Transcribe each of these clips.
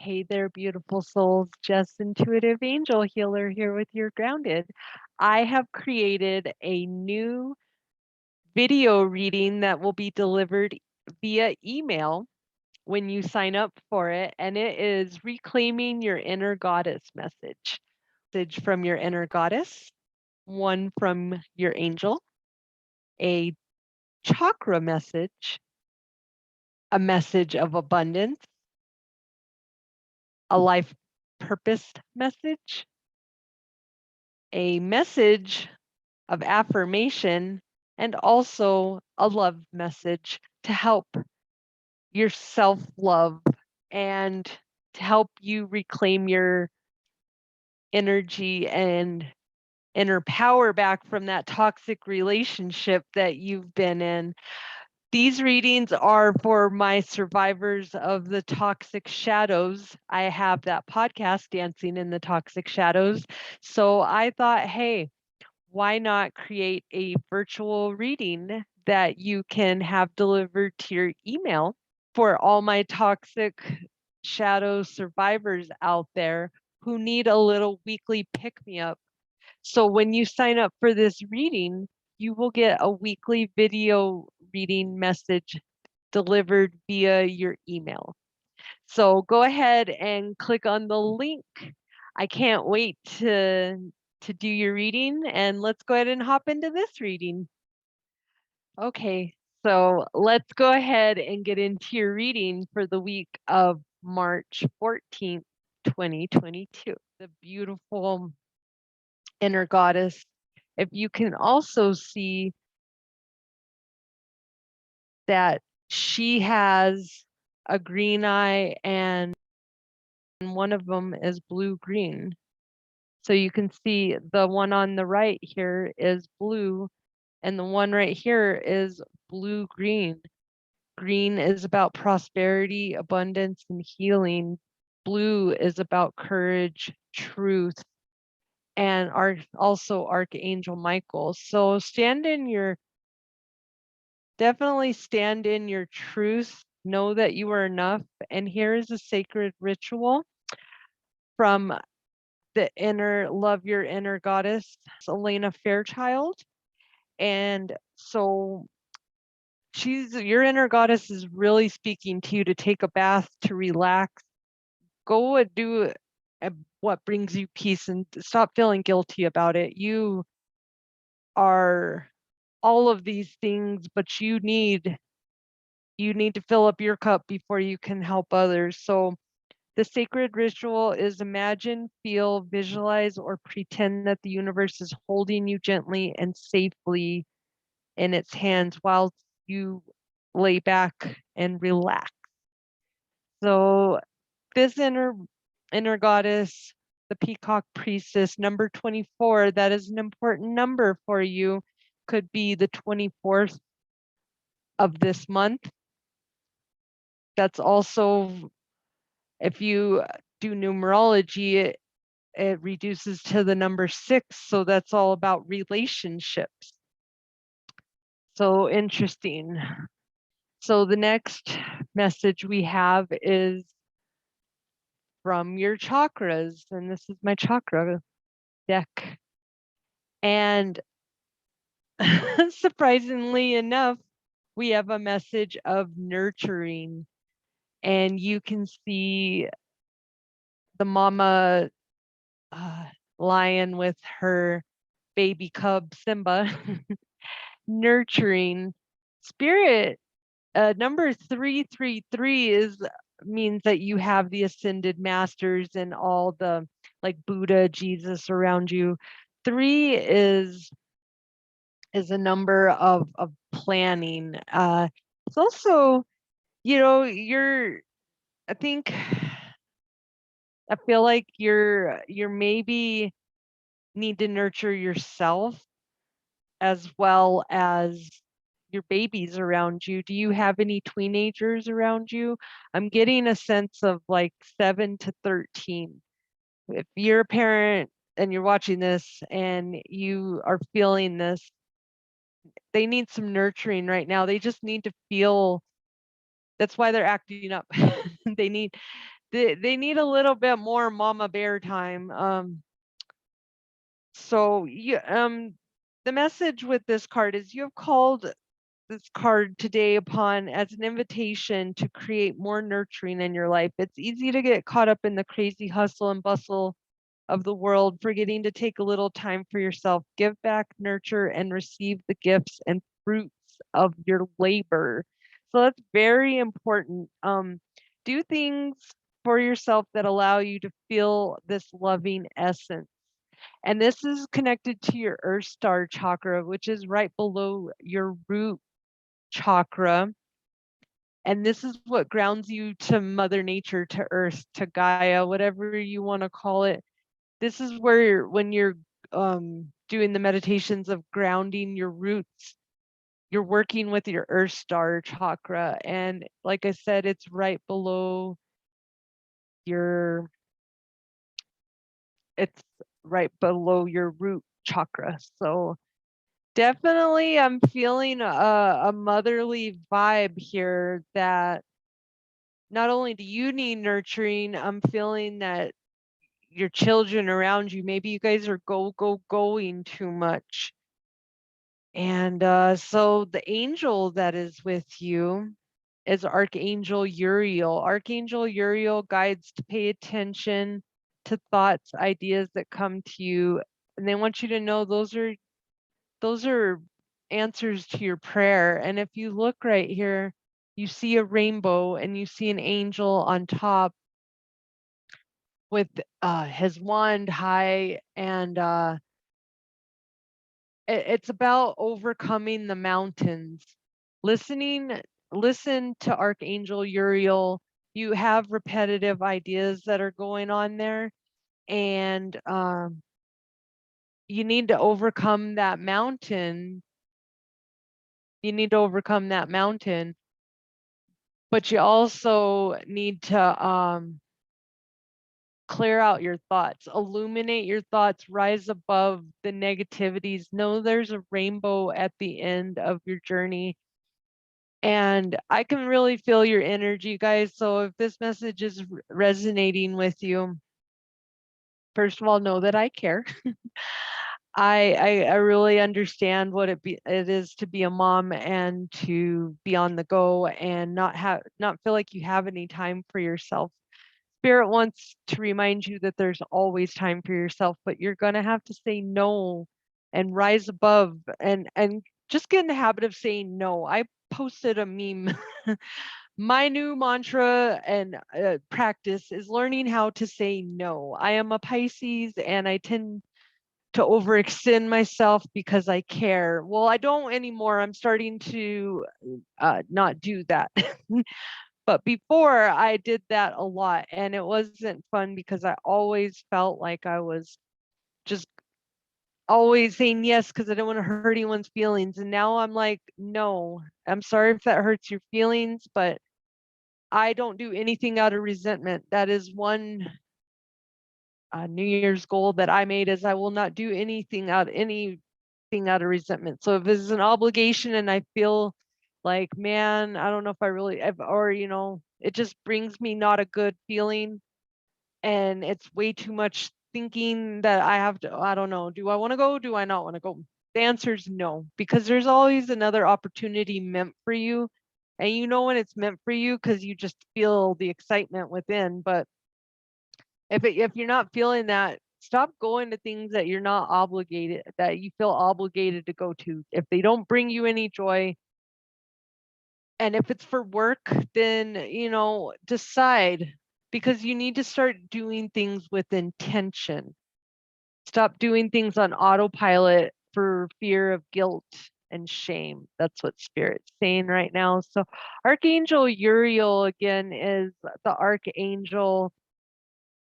Hey there, beautiful souls. Jess, Intuitive Angel Healer here with your Grounded. I have created a new video reading that will be delivered via email when you sign up for it, and it is reclaiming your inner goddess message. Message from your inner goddess, one from your angel, a chakra message, a message of abundance, a life purpose message, a message of affirmation, and also a love message to help your self love and to help you reclaim your energy and inner power back from that toxic relationship that you've been in. These readings are for my survivors of the toxic shadows. I have that podcast, Dancing in the Toxic Shadows. So I thought, hey, why not create a virtual reading that you can have delivered to your email for all my toxic shadow survivors out there who need a little weekly pick me up? So when you sign up for this reading, you will get a weekly video reading message delivered via your email. So go ahead and click on the link. I can't wait to do your reading, and let's go ahead and hop into this reading. Okay, so let's go ahead and get into your reading for the week of March 14th, 2022. The beautiful inner goddess. If you can also see that she has a green eye and one of them is blue green. So you can see the one on the right here is blue, and the one right here is blue green. Green is about prosperity, abundance, and healing. Blue is about courage, truth, and also Archangel Michael. So definitely stand in your truth. Know that you are enough. And here is a sacred ritual from the inner Love Your Inner Goddess, Elena Fairchild. And so your inner goddess is really speaking to you to take a bath, to relax, go and do what brings you peace and stop feeling guilty about it. You are all of these things, but you need to fill up your cup before you can help others. So the sacred ritual is imagine, feel, visualize, or pretend that the universe is holding you gently and safely in its hands while you lay back and relax. So this inner goddess, the peacock priestess, number 24, that is an important number for you, could be the 24th of this month. That's also, if you do numerology, it reduces to the number 6. So that's all about relationships. So interesting. So the next message we have is from your chakras, and this is my chakra deck. And surprisingly enough, we have a message of nurturing, and you can see the mama lion with her baby cub Simba. Nurturing spirit. Number 333 means that you have the ascended masters and all the, like, Buddha, Jesus around you. 3 is a number of planning. It's also, I think, I feel like you're maybe need to nurture yourself as well as your babies around you. Do you have any teenagers around you? I'm getting a sense of like 7 to 13. If you're a parent and you're watching this and you are feeling this, they need some nurturing right now. They just need to feel, that's why they're acting up. they need they need a little bit more mama bear time. So the message with this card is you have called this card today upon as an invitation to create more nurturing in your life. It's easy to get caught up in the crazy hustle and bustle of the world, forgetting to take a little time for yourself. Give back, nurture, and receive the gifts and fruits of your labor. So that's very important. Do things for yourself that allow you to feel this loving essence. And this is connected to your Earth Star chakra, which is right below your root chakra. And this is what grounds you to Mother Nature, to Earth, to Gaia, whatever you want to call it. This is where when you're doing the meditations of grounding your roots, you're working with your Earth Star chakra. And like I said, it's right below your, it's right below your root chakra. So definitely I'm feeling a motherly vibe here, that not only do you need nurturing, I'm feeling that your children around you, maybe you guys are going too much. And so the angel that is with you is Archangel Uriel. Archangel Uriel guides to pay attention to thoughts, ideas that come to you. And they want you to know those are answers to your prayer. And if you look right here, you see a rainbow and you see an angel on top with his wand high, and it's about overcoming the mountains. Listening, listen to Archangel Uriel. You have repetitive ideas that are going on there, and you need to overcome that mountain. You need to overcome that mountain, but you also need to clear out your thoughts, illuminate your thoughts, rise above the negativities. Know there's a rainbow at the end of your journey. And I can really feel your energy, guys. So if this message is resonating with you, first of all, know that I care. I really understand what it is to be a mom and to be on the go and not feel like you have any time for yourself. Spirit wants to remind you that there's always time for yourself, but you're going to have to say no and rise above, and just get in the habit of saying no. I posted a meme. My new mantra and practice is learning how to say no. I am a Pisces and I tend to overextend myself because I care. Well, I don't anymore. I'm starting to not do that. But before I did that a lot, and it wasn't fun because I always felt like I was just always saying yes because I didn't want to hurt anyone's feelings. And now I'm like, no, I'm sorry if that hurts your feelings, but I don't do anything out of resentment. That is one New Year's goal that I made, is I will not do anything out of resentment. So if it's an obligation and I feel like, man, I don't know if I really, or it just brings me not a good feeling, and it's way too much thinking that I have to, I don't know, do I want to go? Do I not want to go? The answer is no, because there's always another opportunity meant for you. And you know when it's meant for you because you just feel the excitement within. But if you're not feeling that, stop going to things that you're not obligated, that you feel obligated to go to. If they don't bring you any joy, and if it's for work, then decide, because you need to start doing things with intention. Stop doing things on autopilot for fear of guilt and shame. That's what Spirit's saying right now. So Archangel Uriel again is the archangel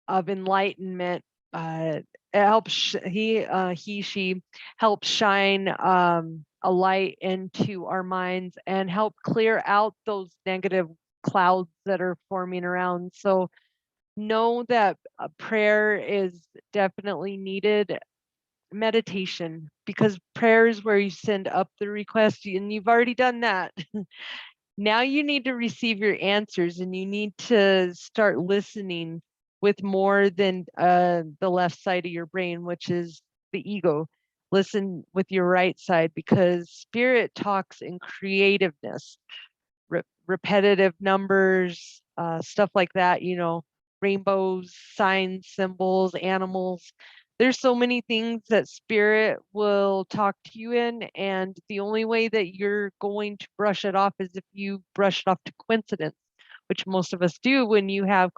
of enlightenment. It helps she helps shine a light into our minds and help clear out those negative clouds that are forming around. So know that prayer is definitely needed. Meditation, because prayer is where you send up the request, and you've already done that. Now you need to receive your answers, and you need to start listening with more than the left side of your brain, which is the ego. Listen with your right side, because spirit talks in creativeness, repetitive numbers, stuff like that, rainbows, signs, symbols, animals. There's so many things that spirit will talk to you in, and the only way that you're going to brush it off is if you brush it off to coincidence, which most of us do when you have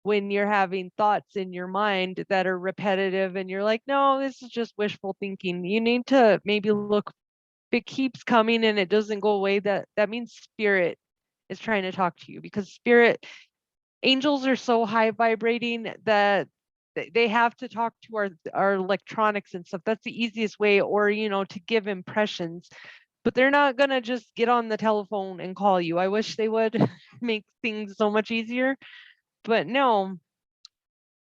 when you're having thoughts in your mind that are repetitive and you're like, no, this is just wishful thinking. You need to maybe look, if it keeps coming and it doesn't go away, that means spirit is trying to talk to you, because spirit angels are so high vibrating that they have to talk to our electronics and stuff. That's the easiest way, or to give impressions, but they're not going to just get on the telephone and call you. I wish they would make things so much easier, but no.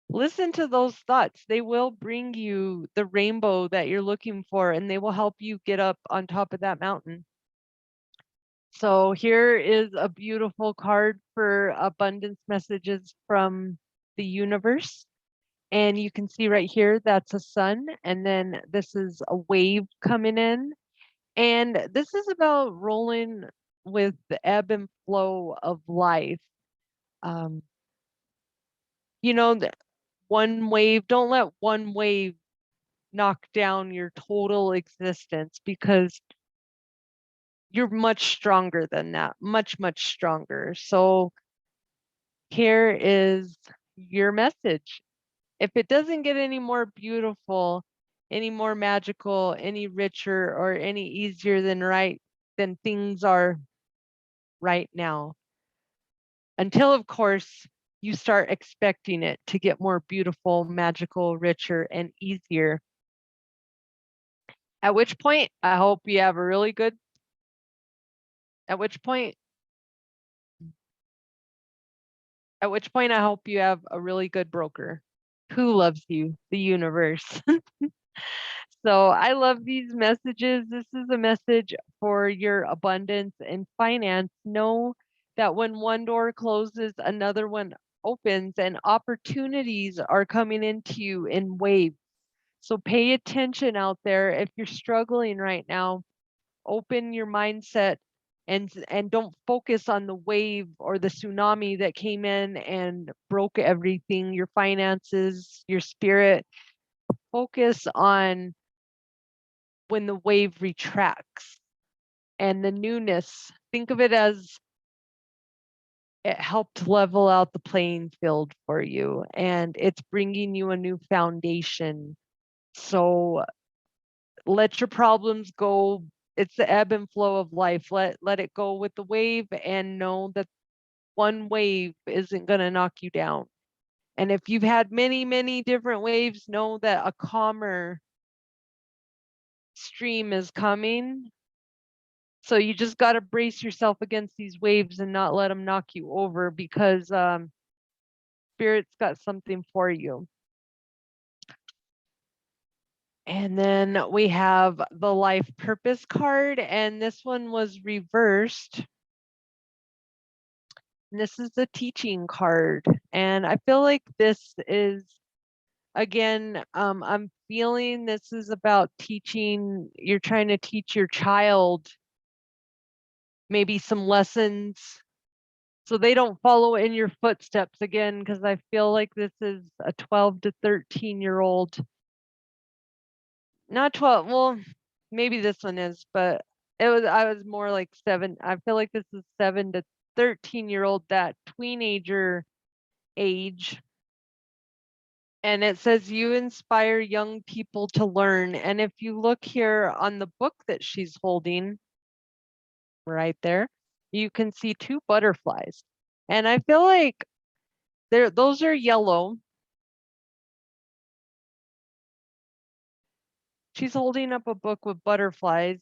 Listen to those thoughts. They will bring you the rainbow that you're looking for, and they will help you get up on top of that mountain. So here is a beautiful card for abundance messages from the universe. And you can see right here, that's a sun. And then this is a wave coming in. And this is about rolling with the ebb and flow of life. Um, one wave, don't let one wave knock down your total existence, because you're much stronger than that, much, much stronger. So here is your message. If it doesn't get any more beautiful, any more magical, any richer, or any easier than things are right now, until, of course, you start expecting it to get more beautiful, magical, richer, and easier. At which point, I hope you have a really good, at which point, I hope you have a really good broker who loves you, the universe. So I love these messages. This is a message for your abundance and finance. Know that when one door closes, another one opens, and opportunities are coming into you in waves. So pay attention out there. If you're struggling right now, open your mindset and don't focus on the wave or the tsunami that came in and broke everything, your finances, your spirit. Focus on when the wave retracts and the newness. Think of it as it helped level out the playing field for you, and it's bringing you a new foundation. So let your problems go. It's the ebb and flow of life. Let it go with the wave, and know that one wave isn't going to knock you down. And if you've had many, many different waves, know that a calmer stream is coming. So you just got to brace yourself against these waves and not let them knock you over, because Spirit's got something for you. And then we have the life purpose card, and this one was reversed. And this is the teaching card. And I feel like this is, again, I'm feeling this is about teaching. You're trying to teach your child maybe some lessons so they don't follow in your footsteps again, because I feel like this is a 12 to 13-year-old. Not 12, well, maybe this one is, but I was more like 7. I feel like this is 7 to 13-year-old, that teenager age. And it says you inspire young people to learn. And if you look here on the book that she's holding right there, you can see 2 butterflies. And I feel like those are yellow. She's holding up a book with butterflies.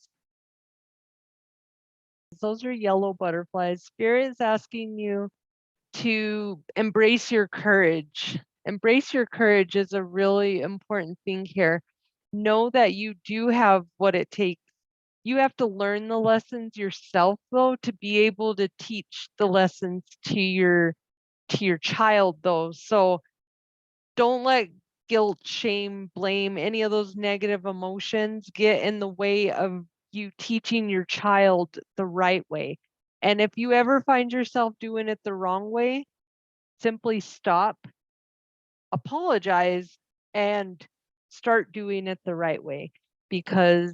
Those are yellow butterflies. Spirit is asking you to embrace your courage. Embrace your courage is a really important thing here. Know that you do have what it takes You have to learn the lessons yourself, though, to be able to teach the lessons to your child, though. So don't let guilt, shame, blame, any of those negative emotions get in the way of you teaching your child the right way. And if you ever find yourself doing it the wrong way, simply stop, apologize, and start doing it the right way, because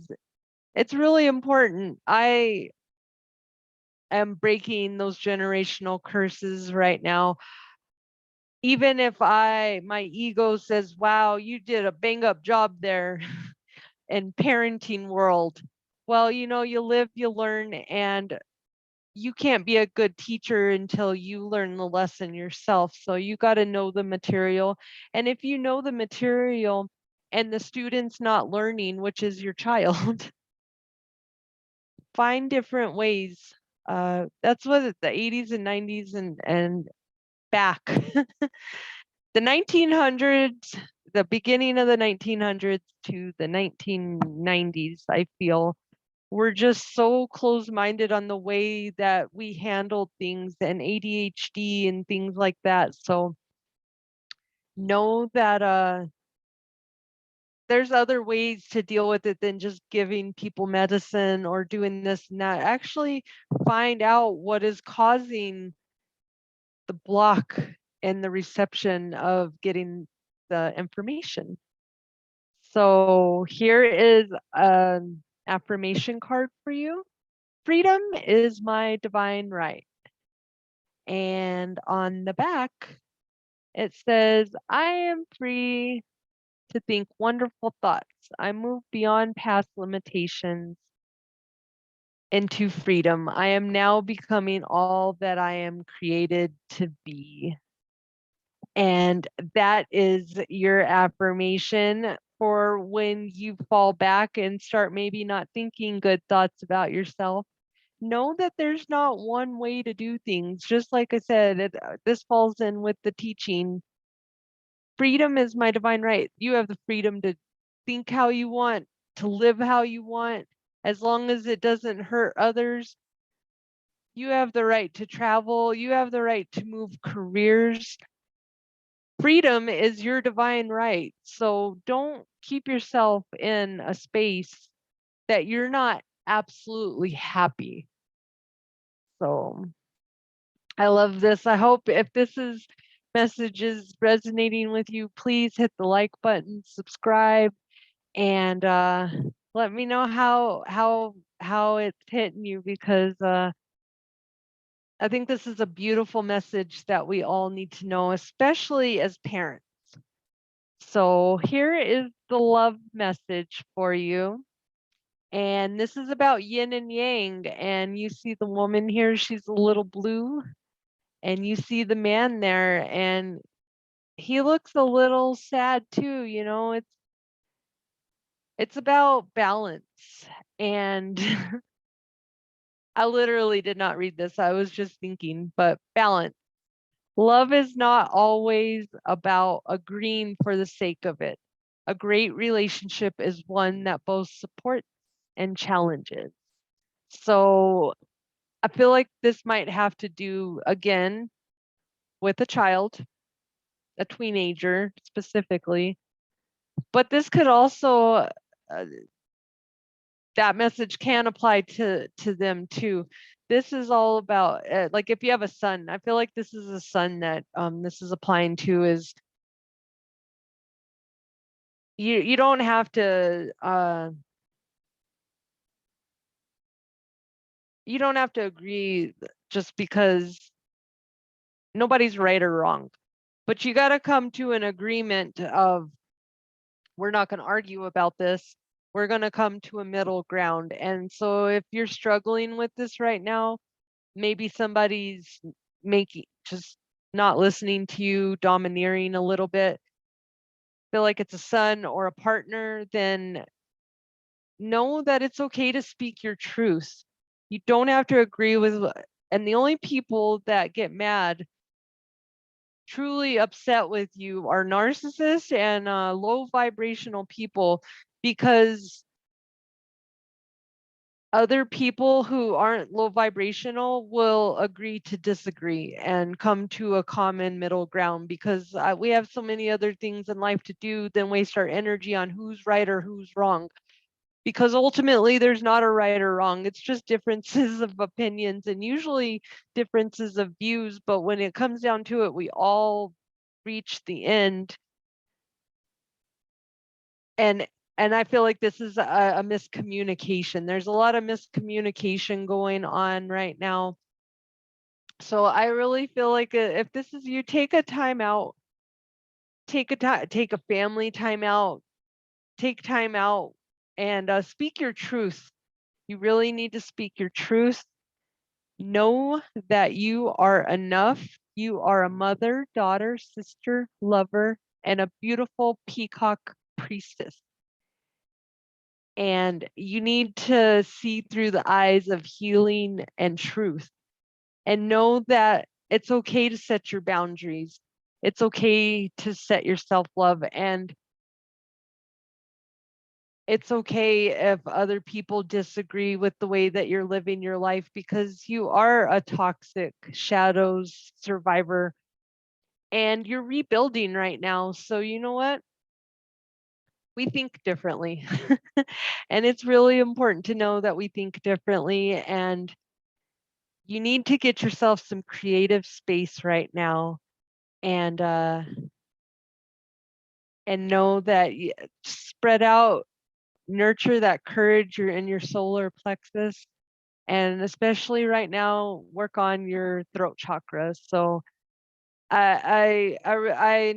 it's really important. I am breaking those generational curses right now. Even if my ego says, wow, you did a bang up job there in parenting world. Well, you live, you learn, and you can't be a good teacher until you learn the lesson yourself. So you got to know the material. And if you know the material and the student's not learning, which is your child, find different ways. That's what the 80s and 90s and back. The 1900s, the beginning of the 1900s to the 1990s, I feel, we're just so close-minded on the way that we handled things and ADHD and things like that. So know that there's other ways to deal with it than just giving people medicine or doing this and that. Actually find out what is causing the block in the reception of getting the information. So here is an affirmation card for you. Freedom is my divine right. And on the back, it says, I am free to think wonderful thoughts. I move beyond past limitations into freedom. I am now becoming all that I am created to be. And that is your affirmation for when you fall back and start maybe not thinking good thoughts about yourself. Know that there's not one way to do things. Just like I said, this falls in with the teaching. Freedom is my divine right. You have the freedom to think how you want, to live how you want, as long as it doesn't hurt others. You have the right to travel. You have the right to move careers. Freedom is your divine right. So don't keep yourself in a space that you're not absolutely happy. So I love this. I hope if this message is resonating with you, please hit the like button, subscribe, and let me know how it's hitting you, because I think this is a beautiful message that we all need to know, especially as parents. So here is the love message for you. And this is about yin and yang. And you see the woman here, she's a little blue. And you see the man there, and he looks a little sad too. It's about balance. And I literally did not read this. I was just thinking, but balance. Love is not always about agreeing for the sake of it. A great relationship is one that both supports and challenges. So I feel like this might have to do again with a child, a teenager specifically, but this could also that message can apply to them too. This is all about like if you have a son, I feel like this is a son that this is applying to. Is you don't have to you don't have to agree just because nobody's right or wrong, but you got to come to an agreement of, we're not going to argue about this. We're going to come to a middle ground. And so if you're struggling with this right now, maybe somebody's making just not listening to you, domineering a little bit, feel like it's a son or a partner, then know that it's okay to speak your truth. You don't have to agree with, and the only people that get mad, truly upset with you, are narcissists and low vibrational people, because other people who aren't low vibrational will agree to disagree and come to a common middle ground, because we have so many other things in life to do than waste our energy on who's right or who's wrong. Because ultimately there's not a right or wrong. It's just differences of opinions and usually differences of views. But when it comes down to it, we all reach the end. And I feel like this is a miscommunication. There's a lot of miscommunication going on right now. So I really feel like if this is you, take a time out, take a family time out, take time out and speak your truth. You really need to speak your truth. Know that you are enough. You are a mother, daughter, sister, lover, and a beautiful peacock priestess. And you need to see through the eyes of healing and truth, and know that it's okay to set your boundaries. It's okay to set your self-love, and it's okay if other people disagree with the way that you're living your life, because you are a toxic shadows survivor and you're rebuilding right now. So you know what? We think differently. And it's really important to know that we think differently, and you need to get yourself some creative space right now, and know that spread out, nurture that courage you're in your solar plexus, and especially right now work on your throat chakra. So I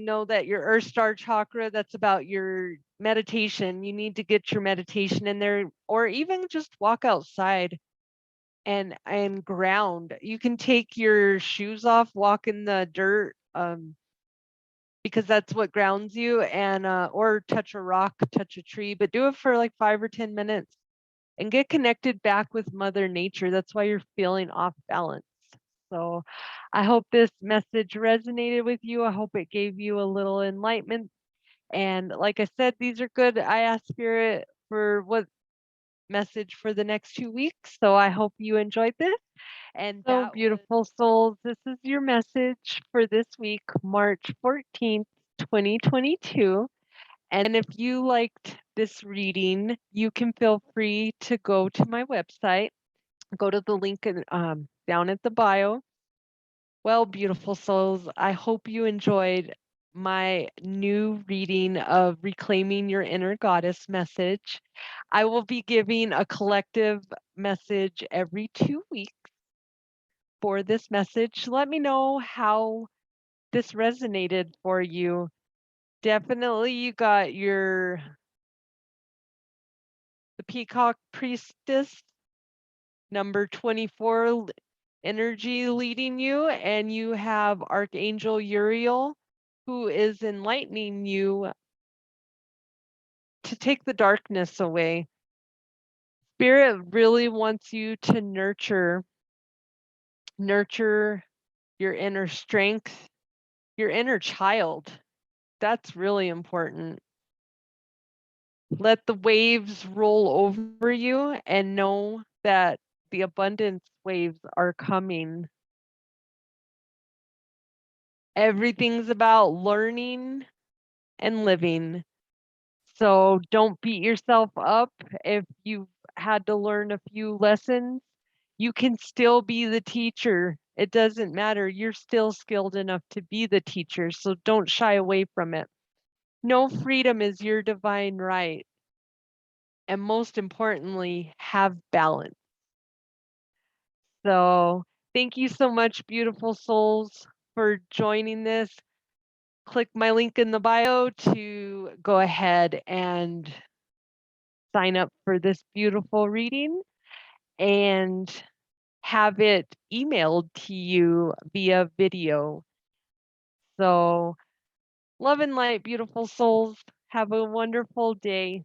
know that your earth star chakra, that's about your meditation. You need to get your meditation in there, or even just walk outside and ground. You can take your shoes off, walk in the dirt, because that's what grounds you, and or touch a rock, touch a tree, but do it for like 5 or 10 minutes and get connected back with Mother Nature. That's why you're feeling off balance. So I hope this message resonated with you. I hope it gave you a little enlightenment. And like I said, these are good. I asked Spirit for what message for the next 2 weeks. So I hope you enjoyed this. And so beautiful souls, this is your message for this week, March 14th, 2022. And if you liked this reading, you can feel free to go to my website, go to the link down at the bio. Well, beautiful souls, I hope you enjoyed my new reading of Reclaiming Your Inner Goddess message. I will be giving a collective message every 2 weeks for this message. Let me know how this resonated for you. Definitely you got the Peacock Priestess, number 24 energy leading you, and you have Archangel Uriel, who is enlightening you to take the darkness away. Spirit really wants you to nurture your inner strength, your inner child. That's really important. Let the waves roll over you and know that the abundance waves are coming. Everything's about learning and living. So don't beat yourself up if you've had to learn a few lessons. You can still be the teacher. It doesn't matter. You're still skilled enough to be the teacher. So don't shy away from it. Know freedom is your divine right. And most importantly, have balance. So thank you so much, beautiful souls, for joining this. Click my link in the bio to go ahead and sign up for this beautiful reading and have it emailed to you via video. So love and light, beautiful souls. Have a wonderful day.